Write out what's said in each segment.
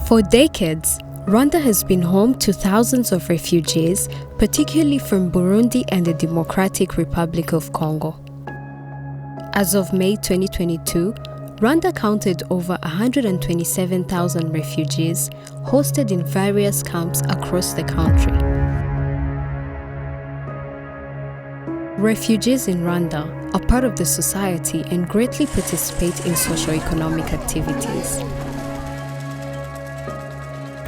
For decades, Rwanda has been home to thousands of refugees, particularly from Burundi and the Democratic Republic of Congo. As of May 2022, Rwanda counted over 127,000 refugees hosted in various camps across the country. Refugees in Rwanda are part of the society and greatly participate in socio-economic activities.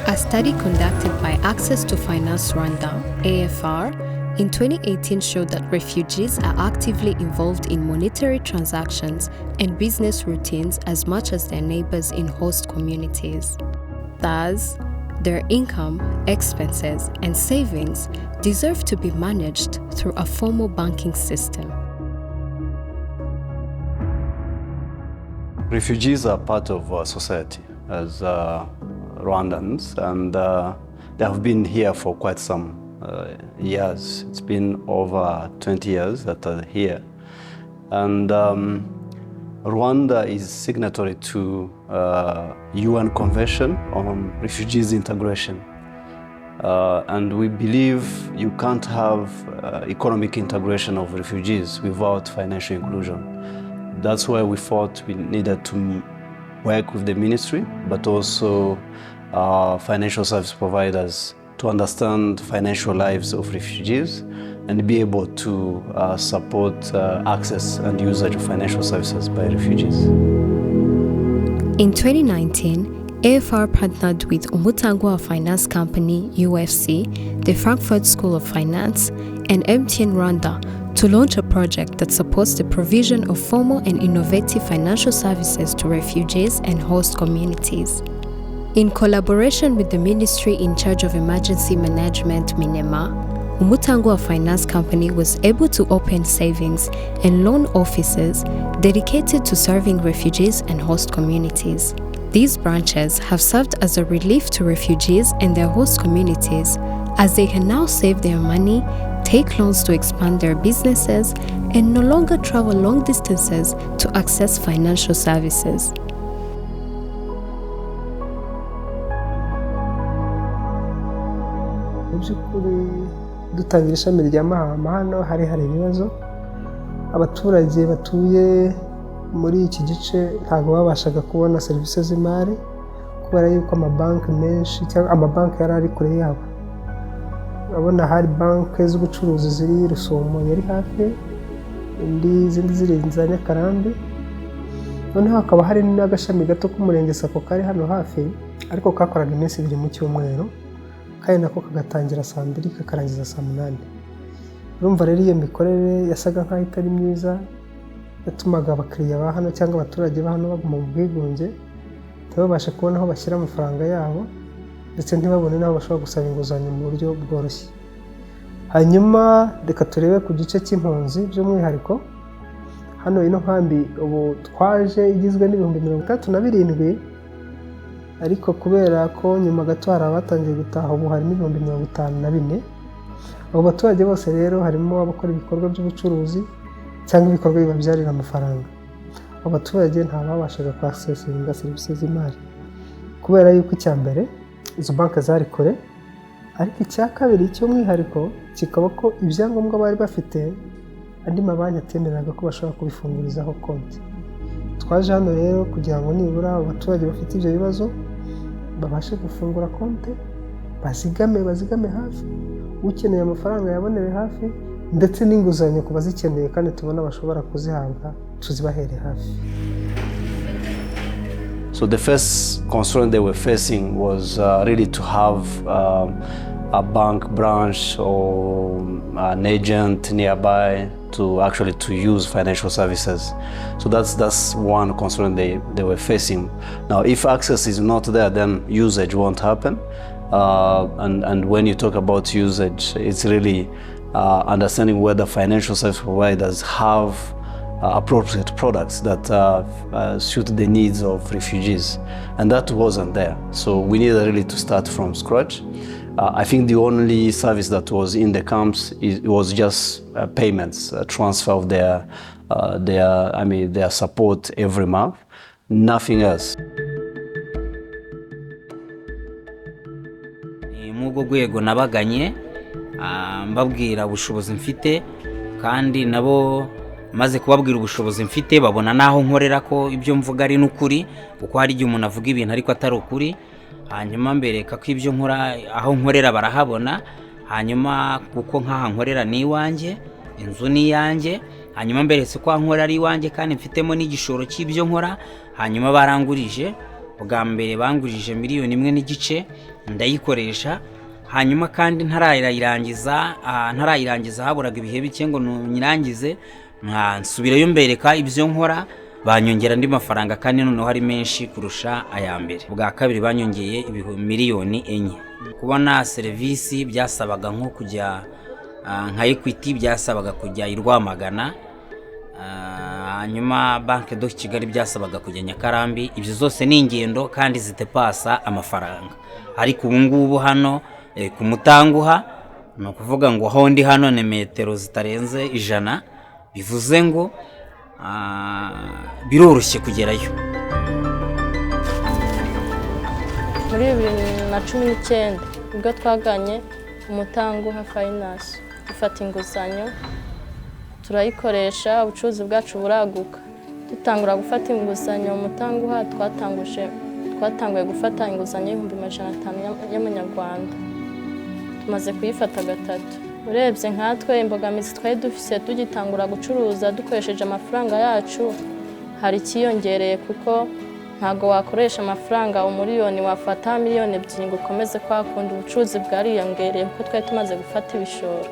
A study conducted by Access to Finance Rwanda, AFR, in 2018 showed that refugees are actively involved in monetary transactions and business routines as much as their neighbors in host communities. Thus, their income, expenses, and savings deserve to be managed through a formal banking system. Refugees are part of society as Rwandans, and they have been here for quite some years. It's been over 20 years that are here. And Rwanda is signatory to UN Convention on Refugees Integration. And we believe you can't have economic integration of refugees without financial inclusion. That's why we thought we needed to work with the ministry, but also financial service providers to understand financial lives of refugees and be able to support access and usage of financial services by refugees. In 2019, AFR partnered with Umutanguha Finance Company, UFC, the Frankfurt School of Finance, and MTN Rwanda to launch a project that supports the provision of formal and innovative financial services to refugees and host communities. In collaboration with the Ministry in charge of Emergency Management, MINEMA, Umutanguha Finance Company was able to open savings and loan offices dedicated to serving refugees and host communities. These branches have served as a relief to refugees and their host communities, as they can now save their money, take loans to expand their businesses, and no longer travel long distances to access financial services. Dutangira ishami rya Mahama hano hari ibibazo abaturage batuye muri iki gice ntabwo babashaga kubona serivisi z'imari kubera yuko amabanki menshi cyangwa amabanki yari ari kure yabo. Urabona hari banki z'ubucuruzi ziri Rusumo yari hafi, izindi ziri za Nyakarambi, noneho hakaba hari n'agashami gato k'umurenge Sako kari hano hafi ariko kakoraga iminsi 2 mu cyumweru kandi nako kagatangira saa 2 kakarangiza saa 8. Urumva rero iyo mikorere yasaga nkaho itari myiza, yatumaga abakiriya ba hano cyangwa abaturage ba hano baguma mu bwigunge, ntibabashe kubona aho bashyira amafaranga yabo ndetse ntibabone n'aho bashobora gusaba inguzanyo mu buryo bworoshye. Hanyuma reka turebe ku gice cy'impunzi by'umwihariko. Hano ino nkambi ubu twaje igizwe n'ibihumbi 37, ariko kubera ko nyuma gato hari abatangiye gutaha ubu harimo ibihumbi 54. Abo baturage bose rero harimo abakora ibikorwa by'ubucuruzi cyangwa ibikorwa bibabyarira amafaranga. Abo baturage nta babashaga kwaksesinga serivisi z'imari kubera yuko icyambere izo banki zari kure, ariko icya kabiri cy'umwihariko kikaba ko ibyangombwa bari bafite andi mabanki atemeraga ko bashobora kubifungurizaho konti. Twaje hano rero kugira ngo nibura abaturage bafite ibyo bibazo babashe gufungura konti, bazigame hafi, ukeneye amafaranga yabonere hafi, ndetse n'inguzanyo ku bazikeneye kandi tubona bashobora kuzihabwa tuzibahere hafi. So the first concern they were facing was really to have a bank branch or an agent nearby to use financial services. So that's one concern they were facing. Now, if access is not there, then usage won't happen. And when you talk about usage, it's really understanding whether financial service providers have appropriate products that suit the needs of refugees, and that wasn't there. So we needed really to start from scratch. I think the only service that was in the camps was just payments, transfer of their support every month, nothing else. nirwo rwego nabaganye mbabwira ubushobozi mfite, kandi nabo maze kubabwira ubushobozi mfite babona naho nkorera ko ibyo mvuga ari n'ukuri, kuko hari igihe umuntu avuga ibintu ariko atari ukuri. Hanyuma mbereka ko ibyo nkora aho nkorera barahabona, hanyuma kuko nk'aha nkorera ni iwanjye, inzu ni iyanjye, hanyuma mberetse ko nkorera ari iwanjye kandi mfitemo n'igishoro cy'ibyo nkora. Hanyuma barangurije, bwa mbere bangurije 1.5 miliyoni ndayikoresha. Hanyuma kandi ntarayirangiza haburaga ibihe bike ngo nyirangize, nsubirayo mbereka ibyo nkora, banyongera andi mafaranga kandi noneho hari menshi kurusha aya mbere. Bwa kabiri banyongeye 4 miliyoni. Kubona serivisi byasabaga nko kujya nka Equity, byasabaga kujya i Rwamagana, hanyuma Banque de Kigali byasabaga kujya Nyakarambi. Ibyo zose ni ingendo kandi zitepasa amafaranga. Ariko ubu ngubu hano ku Umutanguha no kuvuga ngo aho ndi hano ni metero zitarenze 100, bivuze ngo biroroshye kugerayo. Muri 2019 ubwo twaganye Umutanguha Finance, dufata inguzanyo turayikoresha, ubucuruzi bwacu buraguka. Dutangura gufata inguzanyo Umutanguha twatanguye gufata inguzanyo y'500 y'amanyarwanda, tumaze kuyifata gatatu. Urebye nkatwe imbogamizi twari dufise tugitangura gucuruza dukoresheje amafaranga yacu hari ikiyongereye, kuko ntago wakoresha amafaranga 1 miliyoni wafata 2 miliyoni ngo ukomeze kwakunda. Ubucuruzi bwariyongereye kuko twari tumaze gufata ibishoro.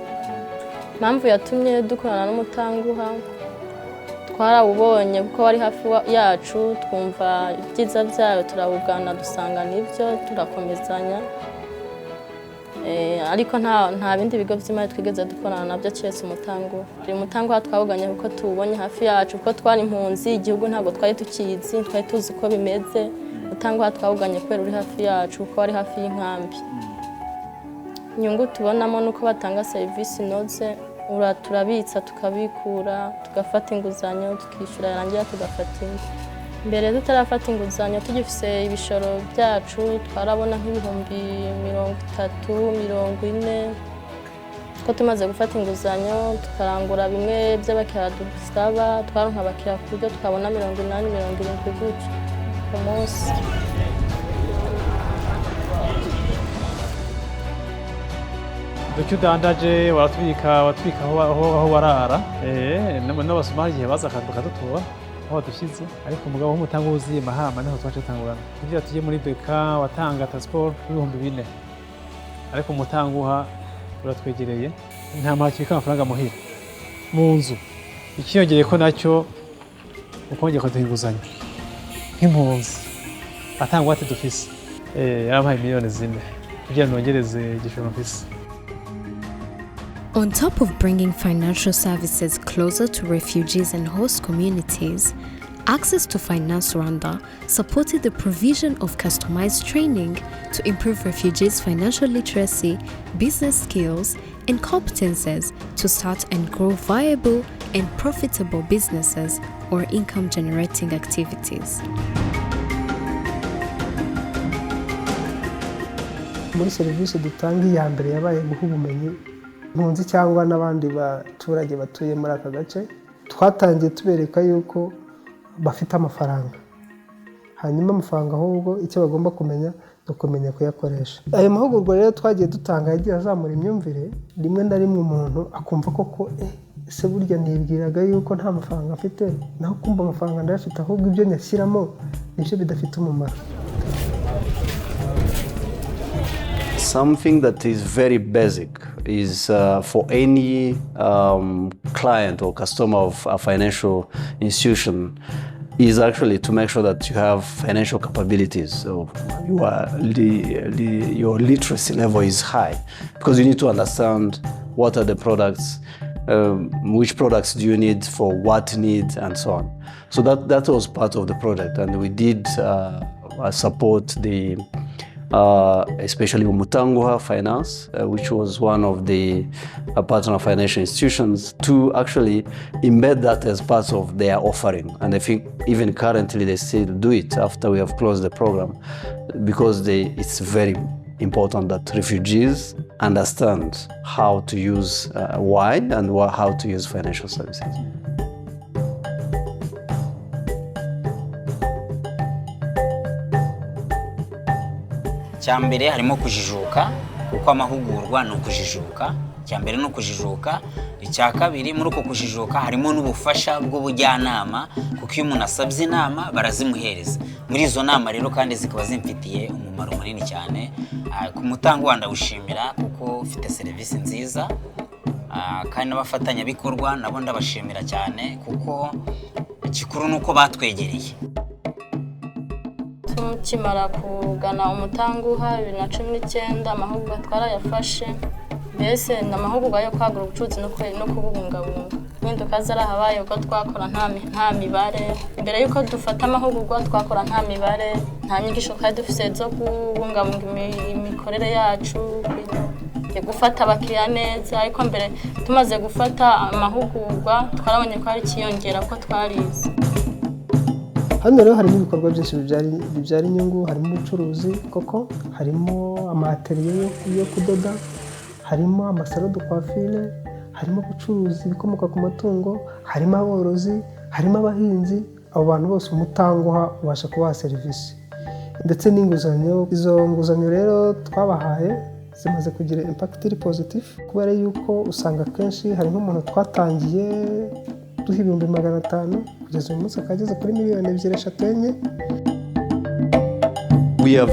Impamvu yatumye dukorana n'Umutanguha, twarawubonye kuko wari hafi yacu, twumva ibyiza byayo, turabugana dusanga nibyo, turakomezanya. Ariko nta bindi bigo by'imari twigeze dukorana nabyo cyese Umutanguha. Umutanguha twabuganye kuko tuwubonye hafi yacu, kuko twari impunzi, igihugu ntabwo twari tukizi, twari tuzi uko bimeze. Umutanguha twabuganye kubera uri hafi yacu, kuko wari hafi y'inkambi. Inyungu tubonamo nuko batanga serivisi inoze, turabitsa tukabikura, tugafata inguzanyo, tukishyura, yarangira tugafata indi. Mbere tutarafata inguzanyo tugifise ibishoro byacu twarabona nk'ibihumbi 30-40, ko tumaze gufata inguzanyo tukarangura bimwe by'abakiriya dusaba, twaronka abakiriya ku buryo twabona 80-70 gutyo ku munsi. Icyo udandaje watwika aho warara, n'abasoma igihe baza bakadutura aho dushyize, ariko umugabo w'Umutanguha uziye Mahama niho twaje tangurana. Kugira tujye muri BK watanga transport 4,000, ariko Umutanguha turatwegereye, nta makika amafaranga muhira mu nzu. Ikiyongeye ko nacyo ukongera kuduha inguzanyo nk'impunzi atangwa ati dufise, yarabaye 4 miliyoni kugira nongereze igishoro mfise. On top of bringing financial services closer to refugees and host communities, Access to Finance Rwanda supported the provision of customized training to improve refugees' financial literacy, business skills, and competences to start and grow viable and profitable businesses or income-generating activities. Muri serivisi dutanga iya mbere yabaye guha ubumenyi impunzi cyangwa n'abandi baturage batuye muri aka gace. Twatangiye tubereka yuko bafite amafaranga, hanyuma amafaranga ahubwo icyo bagomba kumenya no kumenya kuyakoresha. Ayo mahugurwa rero twagiye dutanga yagiye azamura imyumvire, rimwe na rimwe umuntu akumva koko ese burya nibwiraga yuko nta mafaranga afite, naho kumva amafaranga ndayafite, ahubwo ibyo nyashyiramo nibyo bidafite umumaro. Something that is very basic is for any client or customer of a financial institution is actually to make sure that you have financial capabilities. So your literacy level is high, because you need to understand what are the products, which products do you need for what need, and so on. So that was part of the project, and we did support the especially Umutanguha Finance, which was one of the partner financial institutions, to actually embed that as part of their offering. And I think even currently they still do it after we have closed the program, because it's very important that refugees understand how to use why and how to use financial services. Cyambere harimo kujijuka kuko amahugurwa no kujijuka. Cyambere no kujijuka. Icya kabiri muri uko kujijuka harimo n'ubufasha bw'ubujyanama kuko iyo umuntu asabye inama barazimuhereza. Muri izo nama rero kandi zikaba zimfitiye umumaro munini cyane. Ku Umutanguha ndawushimira kuko ufite serivisi nziza, kandi n'abafatanya bikorwa nabo ndabashimira cyane kuko ikikuru nuko batwegereye. Tukimara kugana Umutanguha 2019 amahugurwa twarayafashe, mbese n'amahugurwa yo kwagura ubucuruzi no kubungabunga. Impinduka zarahabaye ubwo twakora nta mibare. Mbere yuko dufata amahugurwa twakora nta mibare, nta nyigisho kandi dufite zo kubungabunga imikorere yacu, gufata abakiriya neza. Ariko mbere tumaze gufata amahugurwa twarabonye ko hari kiyongera ko twarize. Hano rero harimo ibikorwa byinshi bibyara inyungu, harimo ubucuruzi koko, harimo amateriye yo kudoda, harimo amasalo de coiffure, harimo ubucuruzi bikomoka ku matungo, harimo aborozi, harimo abahinzi. Abo bantu bose Umutanguha ubasha kubaha serivisi ndetse n'inguzanyo. Izo nguzanyo rero twabahaye zimaze kugira impact iri positive, kubera yuko usanga kenshi hari nk'umuntu twatangiye duha 500,000 kugeza uyu munsi akageze kuri 2,3 enye. We are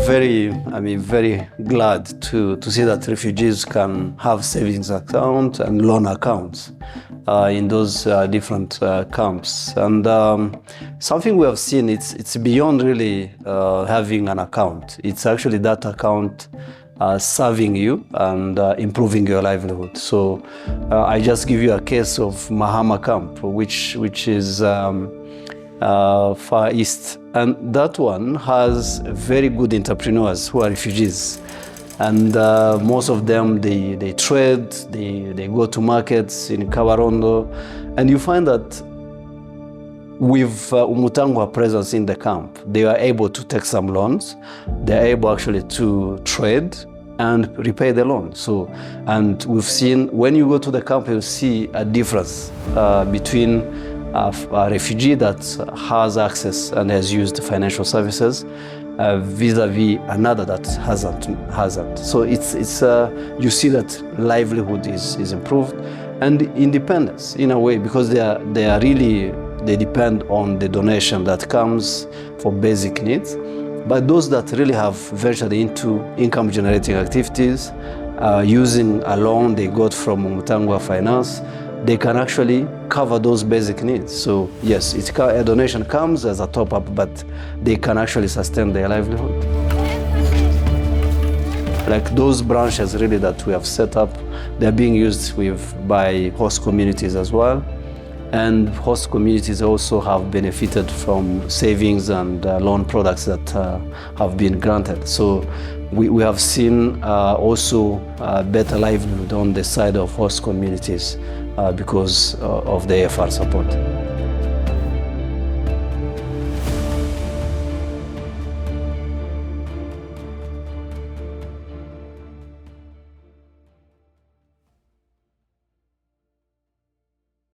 very glad to see that refugees can have savings accounts and loan accounts in those different camps. And something we have seen, it's beyond really having an account. It's actually that account serving you and improving your livelihood. So I just give you a case of Mahama camp, which is Far East, and that one has very good entrepreneurs who are refugees, and most of them they trade, they go to markets in Kabarondo, and you find that with Umutanguha presence in the camp, they are able to take some loans, they are able actually to trade and repay the loan. So, and we've seen when you go to the camp, you'll see a difference between a refugee that has access and has used financial services vis-a-vis another that hasn't. So it's you see that livelihood is improved and independence in a way, because they depend on the donation that comes for basic needs. But those that really have ventured into income generating activities using a loan they got from Umutanguha Finance, they can actually cover those basic needs. So yes, a donation comes as a top-up, but they can actually sustain their livelihood. Like those branches really that we have set up, they're being used by host communities as well. And host communities also have benefited from savings and loan products that have been granted. So we have seen also better livelihood on the side of host communities because of the AFR support.